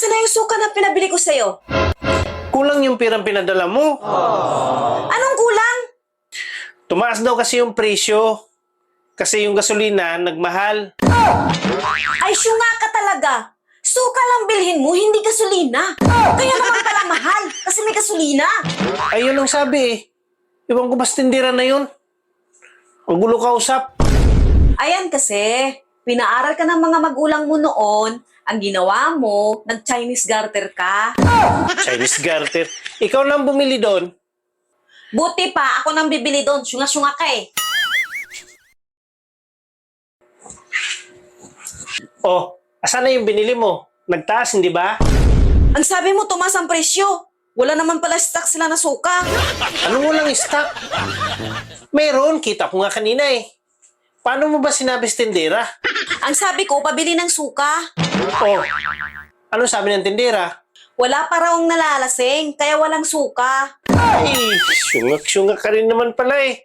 Asa na yung suka na pinabili ko sa'yo? Kulang yung pirang pinadala mo. Anong kulang? Tumaas daw kasi yung presyo. Kasi yung gasolina nagmahal. Ay, syunga ka talaga. Suka lang bilhin mo, hindi gasolina. Kaya naman pala mahal, kasi may gasolina. Ayun ang sabi eh. Iwan ko bas tindera na yun. Ang gulo kausap. Ayan kasi, pinaaral ka ng mga magulang mo noon, ang ginawa mo, nag-Chinese garter ka. Chinese garter. Ikaw lang bumili doon. Buti pa, ako nang bibili doon, syunga-syunga ka eh. Oh, asan na yung binili mo? Nagtaas, hindi ba? Ang sabi mo, tumaas ang presyo. Wala naman pala stock sila na suka. Anong walang stock? Meron, kita ko nga kanina eh. Paano mo ba sinabi sa tindera? Ang sabi ko, pabili ng suka. Oh, ano sabi ng tindera? Wala pa raw nalalasing, kaya walang suka. Ay, syungak-syungak ka rin naman pala eh.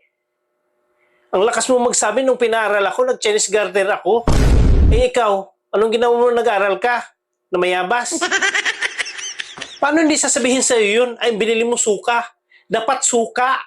Ang lakas mo magsabi nung pinaaral ako, nag-Chinese garter ako. Eh ikaw, anong ginawa mo nung nag-aral ka? Na mayabas? Paano hindi sasabihin sa'yo yun? Ay, binili mo suka. Dapat suka.